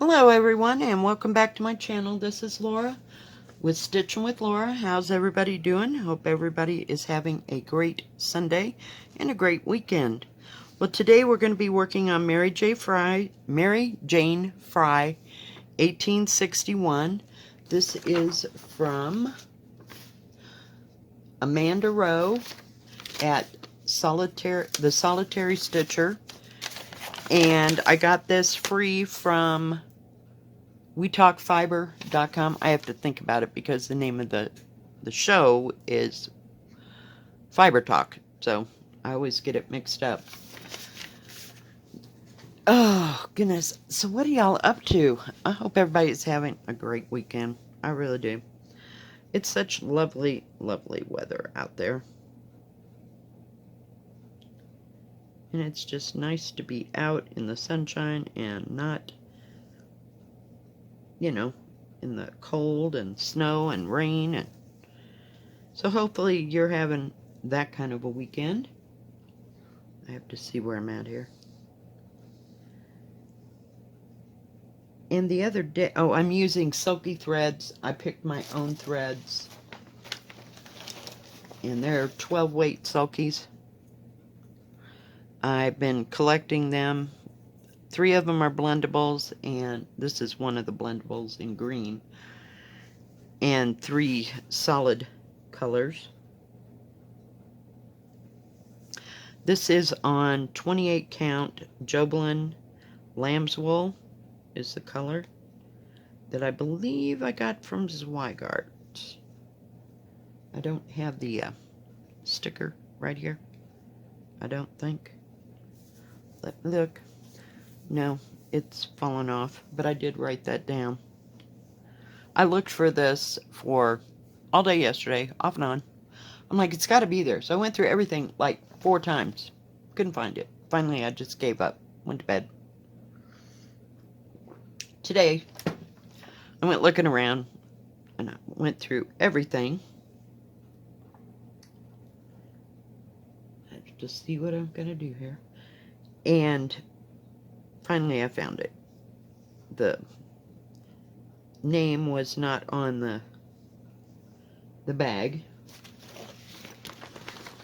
Hello everyone and welcome back to my channel. This is Laura with Stitchin with Laura. How's everybody doing? Hope everybody is having a great Sunday and a great weekend. Well, today we're going to be working on Mary Jane Fry 1861. This is from Amanda Rowe at the Solitary Stitcher. And I got this free from WeTalkFiber.com. I have to think about it because the name of the show is Fiber Talk, so I always get it mixed up. Oh, goodness. So what are y'all up to? I hope everybody's having a great weekend. I really do. It's such lovely, lovely weather out there. And it's just nice to be out in the sunshine and not, you know, in the cold and snow and rain. And so hopefully you're having that kind of a weekend. I have to see where I'm at here. And the other day, oh, I'm using silky threads. I picked my own threads. And they're 12 weight silkies. I've been collecting them. 3 of them are blendables, and this is one of the blendables in green. And 3 solid colors. This is on 28 count Joblin lamb's wool is the color that I believe I got from Zweigart. I don't have the sticker right here. I don't think. Let me look. No, it's fallen off, but I did write that down. I looked for this for all day yesterday, off and on. I'm like, it's got to be there. So I went through everything like 4 times. Couldn't find it. Finally, I just gave up. Went to bed. Today, I went looking around, and I went through everything. Just see what I'm going to do here. And finally I found it. The name was not on the bag.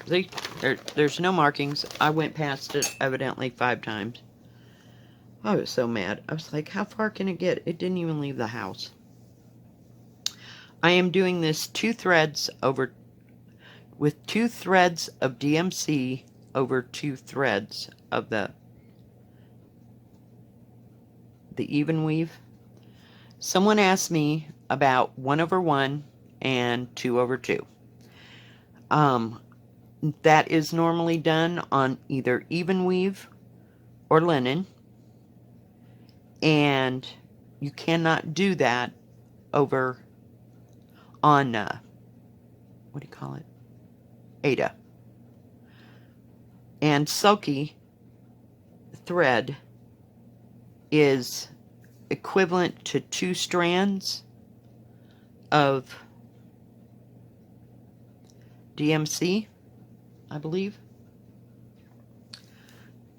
See, there's no markings. I went past it evidently 5 times. I was so mad. I was like, how far can it get? It didn't even leave the house. I am doing this 2 threads over with 2 threads of DMC over 2 threads of the even weave. Someone asked me about 1/1 and 2/2. That is normally done on either even weave or linen, and you cannot do that over on what do you call it? Ada. And silky thread is equivalent to 2 strands of DMC, I believe.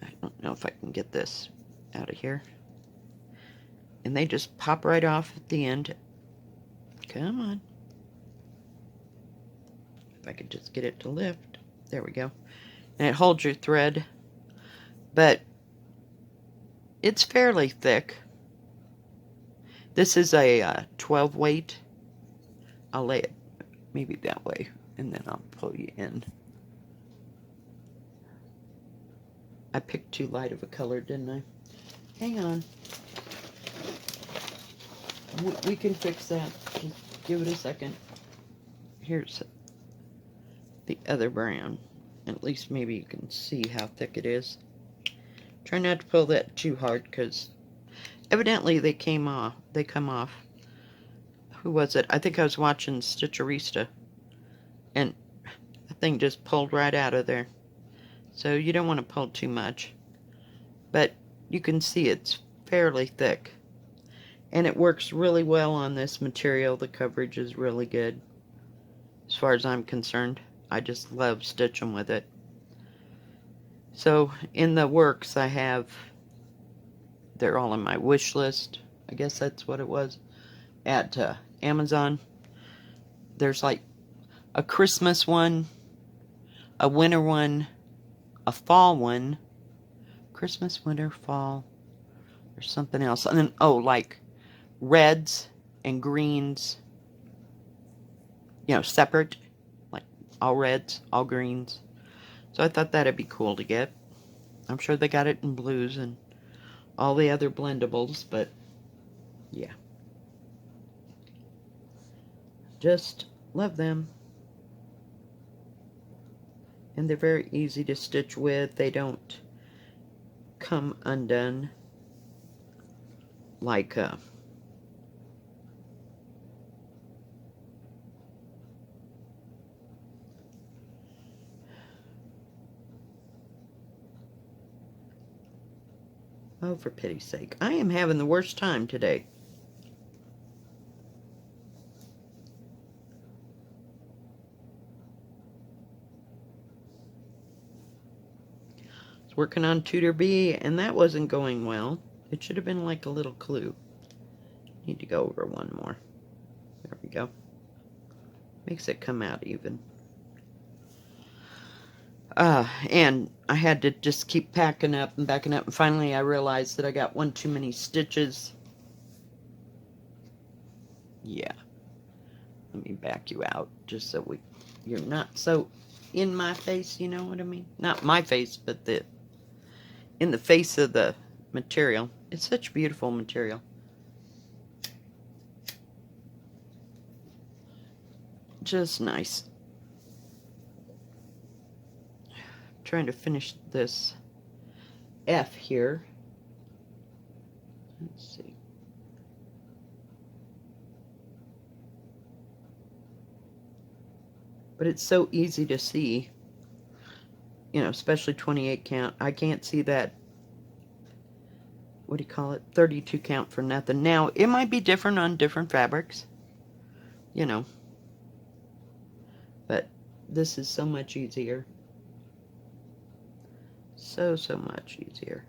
I don't know if I can get this out of here. And they just pop right off at the end. Come on. If I could just get it to lift. There we go. And it holds your thread. But it's fairly thick. This is a 12 weight. I'll lay it maybe that way, and then I'll pull you in. I picked too light of a color, didn't I? Hang on. We can fix that. Just give it a second. Here's the other brown. At least maybe you can see how thick it is. Try not to pull that too hard, because evidently they come off. Who was it? I think I was watching Stitcherista, and the thing just pulled right out of there. So you don't want to pull too much. But you can see it's fairly thick. And it works really well on this material. The coverage is really good. As far as I'm concerned, I just love stitching with it. So in the works I have, they're all on my wish list. I guess that's what it was, at Amazon. There's like a Christmas one, a winter one, a fall one, Christmas, winter, fall, or something else. And then, oh, like reds and greens, separate, like all reds, all greens. So I thought that'd be cool to get. I'm sure they got it in blues and all the other blendables, but yeah. Just love them. And they're very easy to stitch with. They don't come undone like oh, for pity's sake. I am having the worst time today. I was working on Tutor B, and that wasn't going well. It should have been like a little clue. Need to go over one more. There we go. Makes it come out even. And I had to just keep packing up and backing up, and finally I realized that I got one too many stitches. Yeah. Let me back you out just so you're not so in my face, you know what I mean? Not my face, but in the face of the material. It's such beautiful material. Just nice. Trying to finish this F here. Let's see. But it's so easy to see, especially 28 count. I can't see that, what do you call it, 32 count for nothing. Now, it might be different on different fabrics, but this is so much easier. So much easier.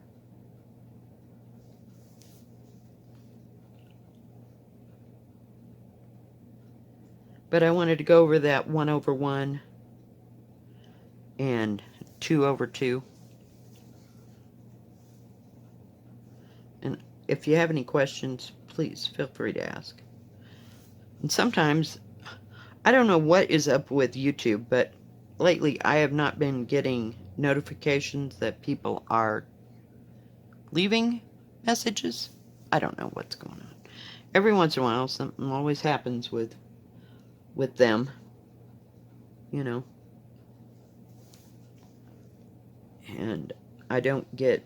But I wanted to go over that 1/1 and 2/2. And if you have any questions, please feel free to ask. And sometimes, I don't know what is up with YouTube, but lately I have not been getting notifications that people are leaving messages. I don't know what's going on. Every once in a while, something always happens with them, and I don't get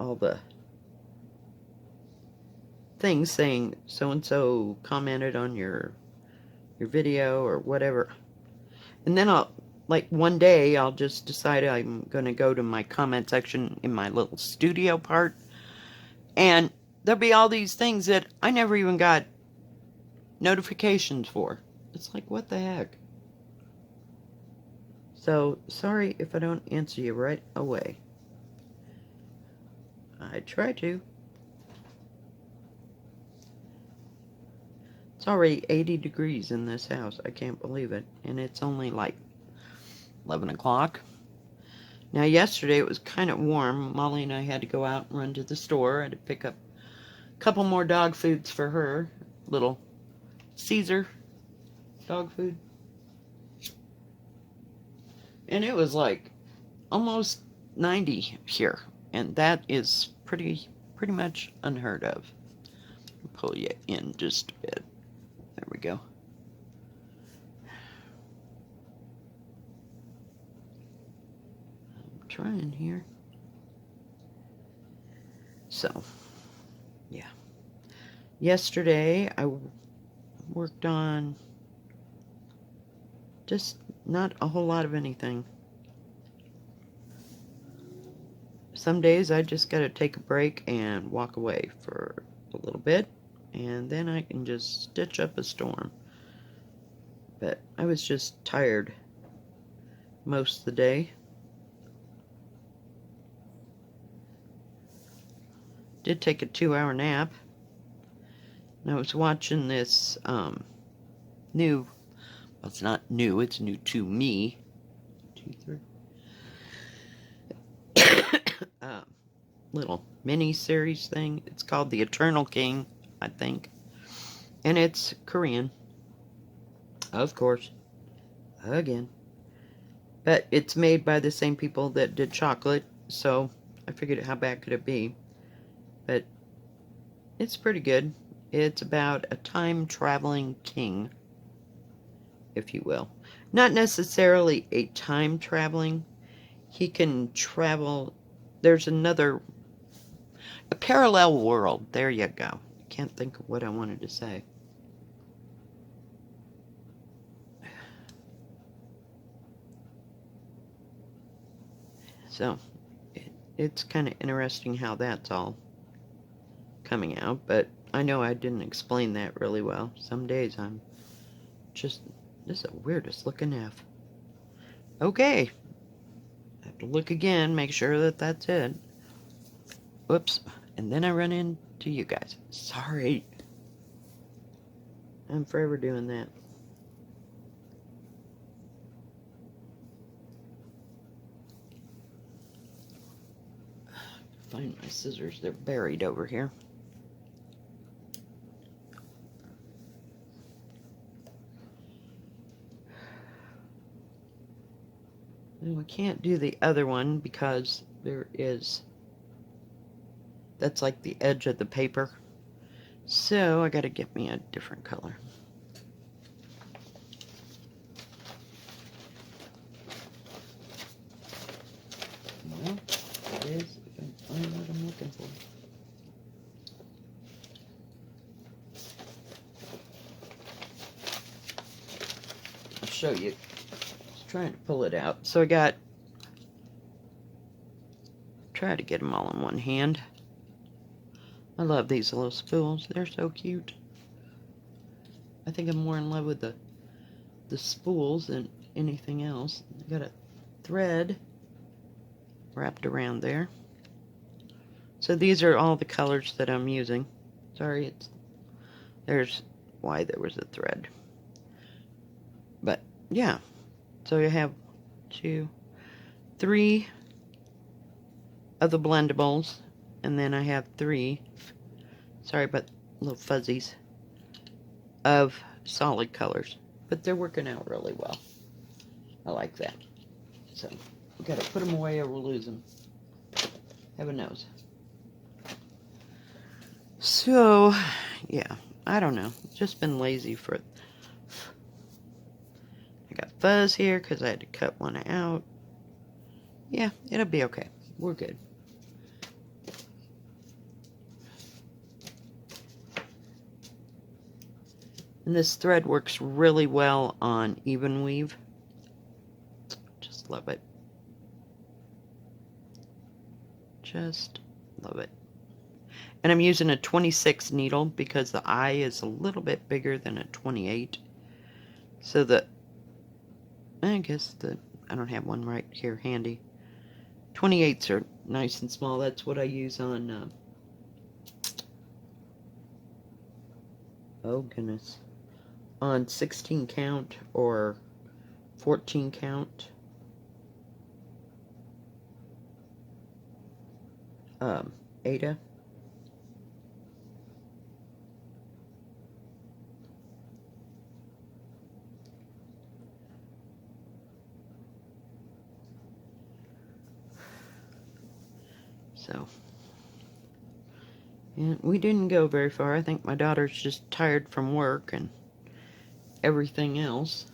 all the things saying so-and-so commented on your video or whatever. And then one day I'll just decide I'm going to go to my comment section in my little studio part, and there'll be all these things that I never even got notifications for. It's like, what the heck? So, sorry if I don't answer you right away. I try to. It's already 80 degrees in this house. I can't believe it. And it's only like 11 o'clock. Now, yesterday it was kind of warm. Molly and I had to go out and run to the store. I had to pick up a couple more dog foods for her. Little Caesar dog food. And it was like almost 90 here. And that is pretty much unheard of. I'll pull you in just a bit. There we go. I'm trying here. So, yeah. Yesterday I worked on just not a whole lot of anything. Some days I just gotta take a break and walk away for a little bit, and then I can just stitch up a storm. But I was just tired most of the day. Did take a 2-hour nap. And I was watching this new, well, it's not new, it's new to me. 2, 3. Little mini series thing. It's called The Eternal King, I think. And it's Korean. Of course. Again. But it's made by the same people that did Chocolate, so I figured how bad could it be? But it's pretty good. It's about a time-traveling king, if you will. Not necessarily a time-traveling. He can travel. There's a parallel world. There you go. Can't think of what I wanted to say. So, it's kind of interesting how that's all coming out, but I know I didn't explain that really well. Some days I'm just, this is the weirdest looking F. Okay. I have to look again, make sure that that's it. Whoops. And then I run into you guys. Sorry. I'm forever doing that. Find my scissors. They're buried over here. And we can't do the other one because that's like the edge of the paper. So I gotta get me a different color. Well, it is. If I can find what I'm looking for. I'll show you. Just trying to pull it out. So try to get them all in one hand. I love these little spools. They're so cute. I think I'm more in love with the spools than anything else. I got a thread wrapped around there. So these are all the colors that I'm using. Sorry, there's why there was a thread. But yeah, so you have 2, 3 of the blendables, and then I have 3, sorry about little fuzzies, of solid colors. But they're working out really well. I like that. So we gotta put them away or we'll lose them. Heaven knows. So yeah, I don't know. Just been lazy for. I got fuzz here because I had to cut one out. Yeah, it'll be okay. We're good. And this thread works really well on even weave. Just love it. Just love it. And I'm using a 26 needle because the eye is a little bit bigger than a 28. So I don't have one right here handy. 28s are nice and small. That's what I use on, oh goodness, on 16 count or 14 count. Ada. So, and we didn't go very far. I think my daughter's just tired from work and everything else.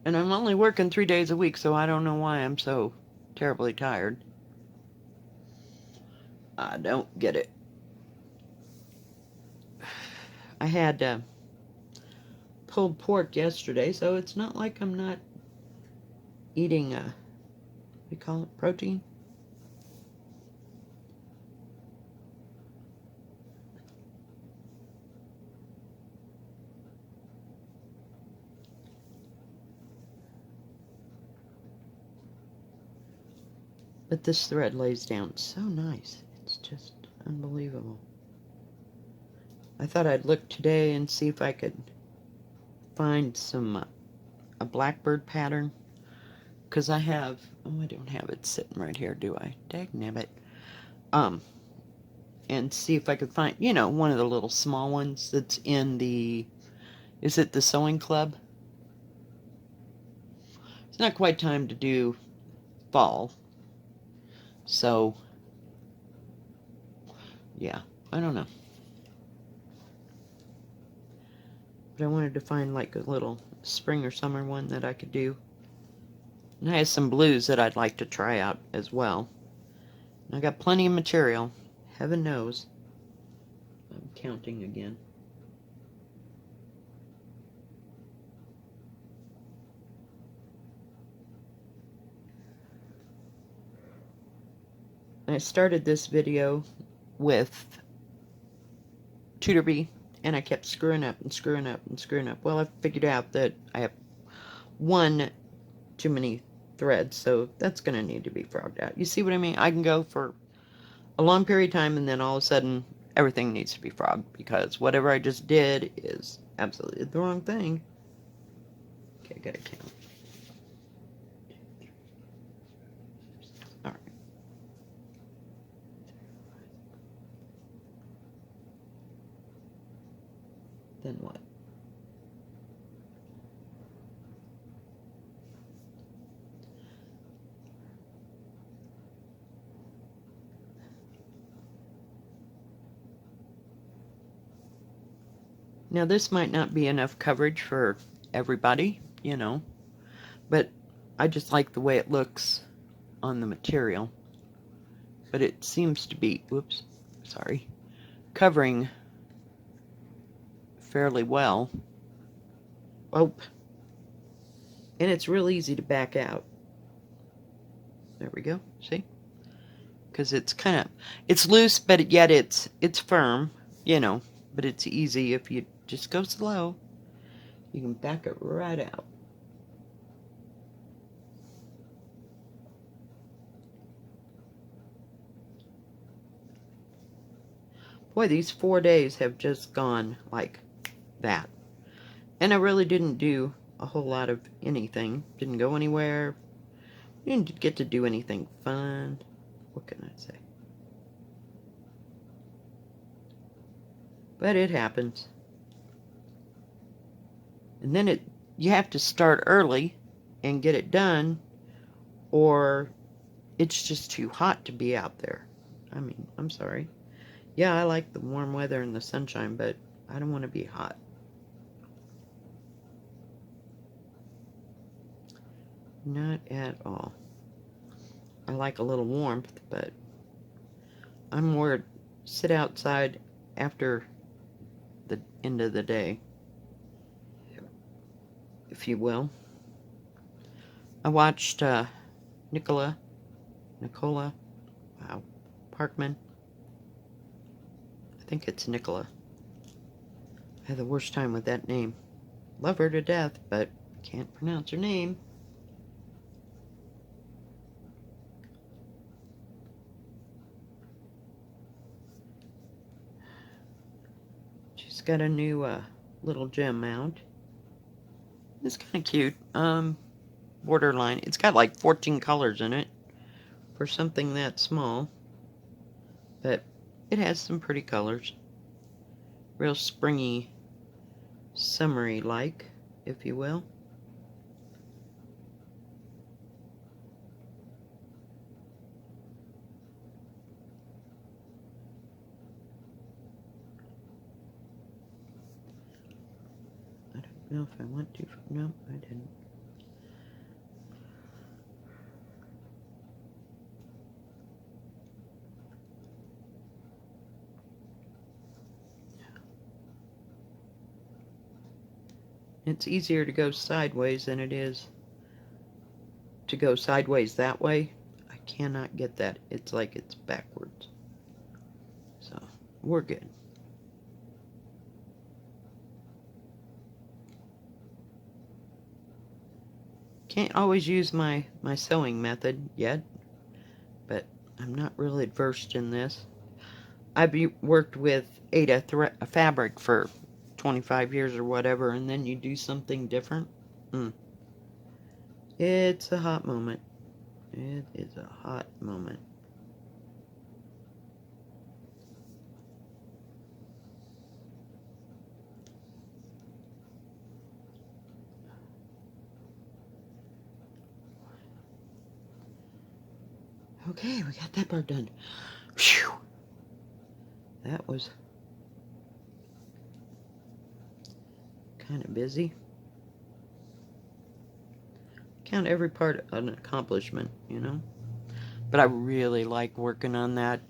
And I'm only working 3 days a week, so I don't know why I'm so terribly tired. I don't get it. I had pulled pork yesterday, so it's not like I'm not eating, what do you call it, protein? But this thread lays down so nice. It's just unbelievable. I thought I'd look today and see if I could find a blackbird pattern. Because I have, oh, I don't have it sitting right here, do I? Dagnabbit. And see if I could find, one of the little small ones that's in the, is it the Sewing Club? It's not quite time to do fall. So, yeah, I don't know. But I wanted to find like a little spring or summer one that I could do. And I have some blues that I'd like to try out as well. And I got plenty of material. Heaven knows. I'm counting again. I started this video with Tutor Bee, and I kept screwing up and screwing up and screwing up. Well, I figured out that I have one too many threads, so that's going to need to be frogged out. You see what I mean? I can go for a long period of time, and then all of a sudden, everything needs to be frogged, because whatever I just did is absolutely the wrong thing. Okay, I gotta count. Alright. Then what? Now, this might not be enough coverage for everybody, but I just like the way it looks on the material. But it seems to be, covering fairly well. Oh, and it's real easy to back out. There we go, see? Because it's loose, but yet it's firm, but it's easy if you just go slow. You can back it right out. Boy, these 4 days have just gone like that. And I really didn't do a whole lot of anything. Didn't go anywhere. Didn't get to do anything fun. What can I say? But it happens. And then you have to start early and get it done, or it's just too hot to be out there. I mean, I'm sorry. Yeah, I like the warm weather and the sunshine, but I don't want to be hot. Not at all. I like a little warmth, but I'm more sit outside after the end of the day, if you will. I watched Nicola, Parkman. I think it's Nicola. I had the worst time with that name. Love her to death, but can't pronounce her name. She's got a new little gem mount. It's kind of cute. Borderline. It's got like 14 colors in it for something that small. But it has some pretty colors. Real springy, summery like, if you will. I don't know if I want to. No, I didn't. It's easier to go sideways than it is to go sideways that way. I cannot get that. It's like it's backwards. So, we're good. Can't always use my sewing method yet, I'm not really versed in this. I've worked with Ada fabric for 25 years or whatever, and then you do something different. It's a hot moment. It is a hot moment. Okay, we got that part done. Phew. That was kind of busy. Count every part an accomplishment, you know? But I really like working on that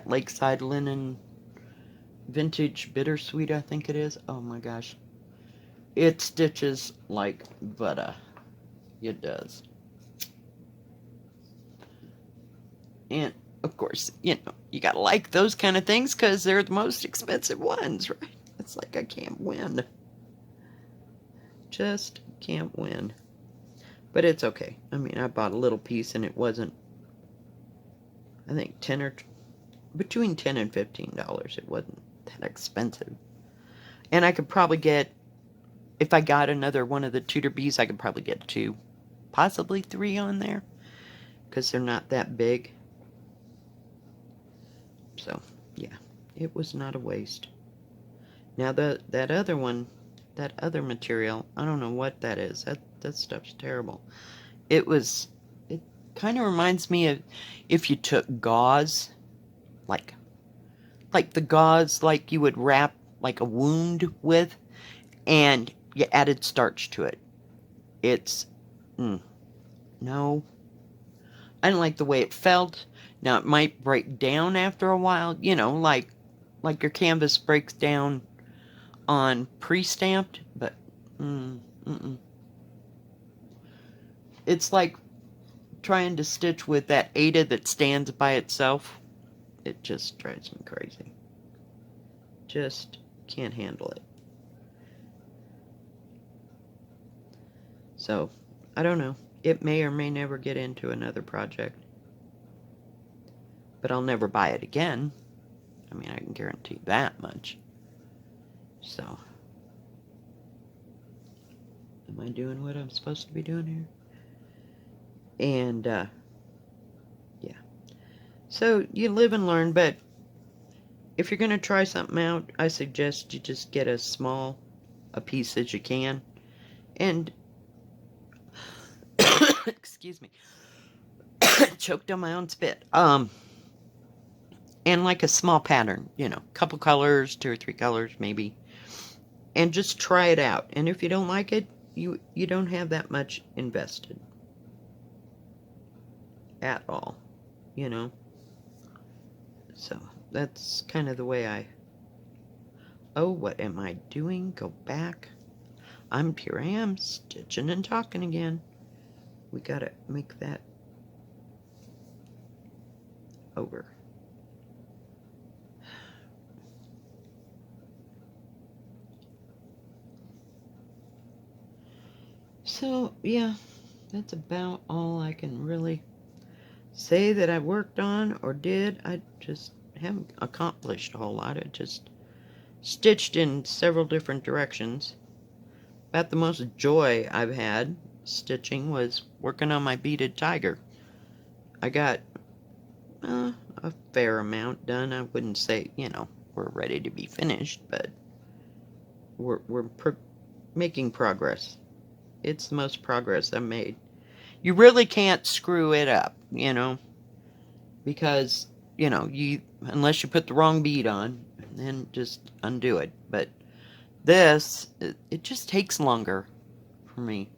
lakeside linen vintage bittersweet, I think it is. Oh my gosh. It stitches like butter. It does. And of course, you know, you gotta like those kind of things because they're the most expensive ones, right? It's like I can't win. Just can't win. But it's okay. I mean, I bought a little piece and it wasn't, I think, between $10 and $15. It wasn't that expensive. And I could probably get, if I got another one of the Tudor bees, I could probably get 2, possibly 3 on there, because they're not that big. So, yeah, it was not a waste. Now, that other one, that other material, I don't know what that is. That stuff's terrible. It kind of reminds me of if you took gauze, like the gauze like you would wrap like a wound with, and you added starch to it. It's, no. I didn't like the way it felt. Now, it might break down after a while, you know, like your canvas breaks down on pre-stamped, but, It's like trying to stitch with that Ada that stands by itself. It just drives me crazy. Just can't handle it. So, I don't know. It may or may never get into another project. But I'll never buy it again. I mean, I can guarantee that much. So, am I doing what I'm supposed to be doing here? And, yeah. So, you live and learn, but if you're going to try something out, I suggest you just get as small a piece as you can. And, excuse me, choked on my own spit. And like a small pattern, you know, couple colors, 2 or 3 colors maybe. And just try it out. And if you don't like it, you don't have that much invested. At all, you know. So, that's kind of the way Oh, what am I doing? Go back. Here I am, stitching and talking again. We gotta make that over. So, yeah, that's about all I can really say that I worked on or did. I just haven't accomplished a whole lot. I just stitched in several different directions. About the most joy I've had stitching was working on my beaded tiger. I got a fair amount done. I wouldn't say, you know, we're ready to be finished, but we're making progress. It's the most progress I've made. You really can't screw it up, you know, because, you know, unless you put the wrong bead on, then just undo it. But this, it just takes longer for me.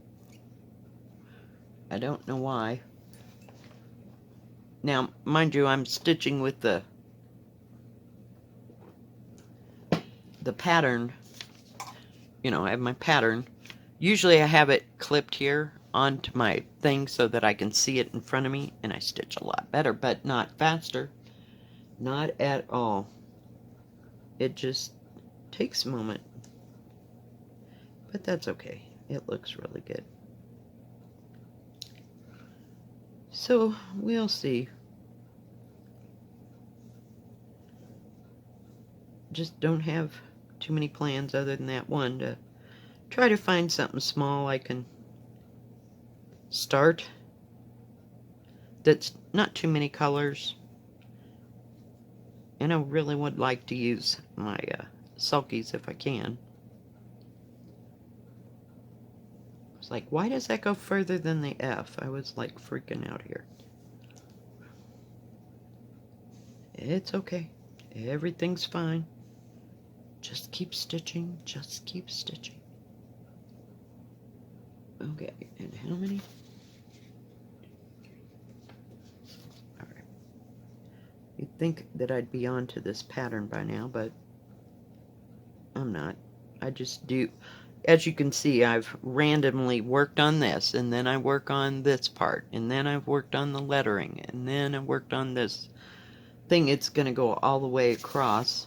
I don't know why. Now, mind you, I'm stitching with the pattern. You know, I have my pattern. Usually I have it clipped here onto my thing so that I can see it in front of me, and I stitch a lot better, but not faster. Not at all. It just takes a moment. But that's okay. It looks really good. So, we'll see. just don't have too many plans other than that one to try to find something small I can start that's not too many colors. And I really would like to use my sulkies if I can. I was like, why does that go further than the F? I was like freaking out here. It's okay. Everything's fine. Just keep stitching. Just keep stitching. Okay, and how many? Alright. You'd think that I'd be onto this pattern by now, but I'm not. I just do. As you can see, I've randomly worked on this, and then I work on this part, and then I've worked on the lettering, and then I worked on this thing. It's going to go all the way across.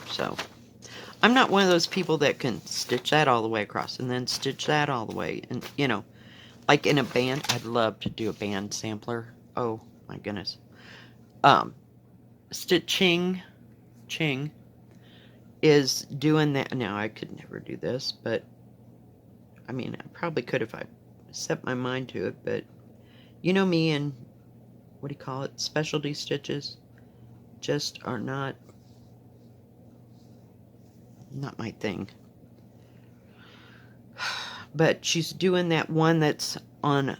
So, I'm not one of those people that can stitch that all the way across, and then stitch that all the way, and, you know, like in a band. I'd love to do a band sampler. Oh, my goodness. Stitching, Ching, is doing that. Now, I could never do this, but I mean, I probably could if I set my mind to it, but you know me and, what do you call it, specialty stitches just are not my thing. But she's doing that one that's on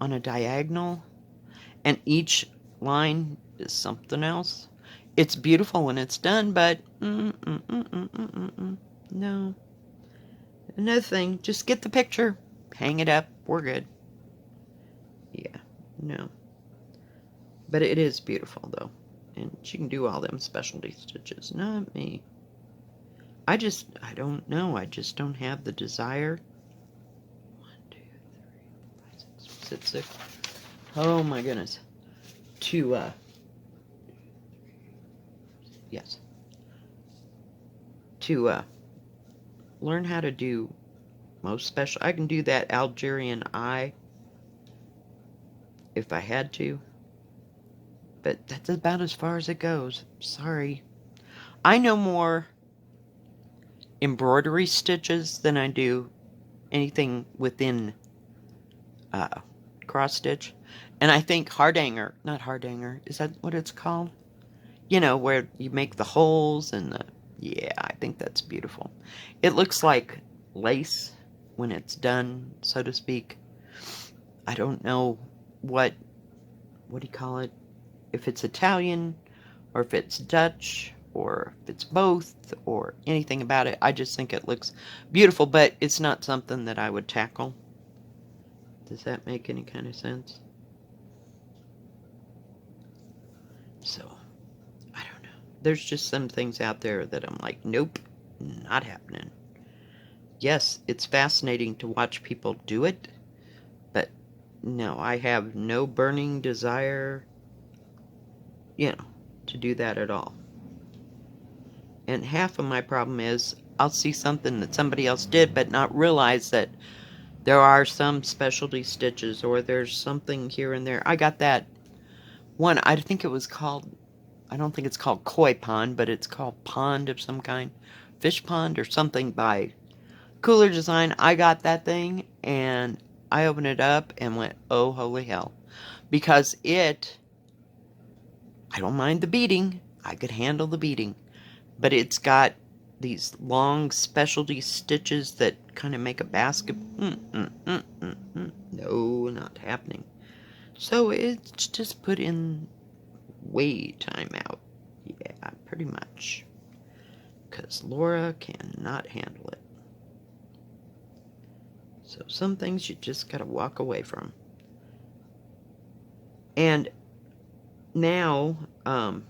a diagonal, and each line is something else. It's beautiful when it's done, but no. Another thing, just get the picture, hang it up, we're good. Yeah, no. But it is beautiful, though. And she can do all them specialty stitches, not me. I don't know, I just don't have the desire. 1, 2, 3, 4, 5, 6, 6, 6. Oh my goodness. To, yes. To, learn how to do most special. I can do that Algerian eye if I had to, but that's about as far as it goes. Sorry. I know more embroidery stitches than I do anything within cross stitch. And I think hardanger, not hardanger, is that what it's called? You know, where you make the holes and the, yeah, I think that's beautiful. It looks like lace when it's done, so to speak. I don't know what do you call it? If it's Italian, or if it's Dutch, or if it's both, or anything about it. I just think it looks beautiful, but it's not something that I would tackle. Does that make any kind of sense? So, I don't know. There's just some things out there that I'm like, nope, not happening. Yes, it's fascinating to watch people do it, but no, I have no burning desire, you know, to do that at all. And half of my problem is I'll see something that somebody else did, but not realize that there are some specialty stitches, or there's something here and there. I got that one, I think it was called, I don't think it's called koi pond, but it's called pond of some kind. Fish pond or something by Cooler Design. I got that thing, and I opened it up and went, oh, holy hell. Because I don't mind the beading. I could handle the beading. But it's got these long specialty stitches that kind of make a basket. No, not happening. So it's just put in way time out. Yeah, pretty much. Because Lora cannot handle it. So some things you just gotta walk away from. And now, what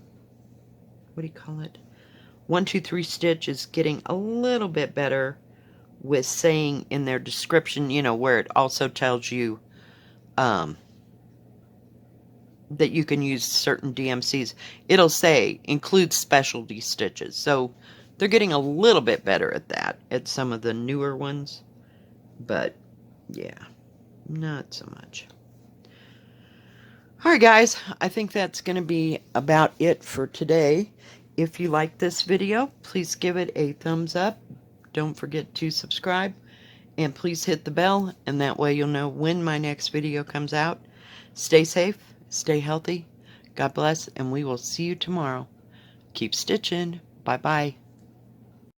do you call it? 1, 2, 3 Stitch is getting a little bit better with saying in their description, you know, where it also tells you that you can use certain DMCs. It'll say include specialty stitches. So they're getting a little bit better at that, at some of the newer ones. But yeah, not so much. Alright guys, I think that's going to be about it for today. If you like this video, please give it a thumbs up. Don't forget to subscribe. And please hit the bell, and that way you'll know when my next video comes out. Stay safe, stay healthy, God bless, and we will see you tomorrow. Keep stitching. Bye-bye.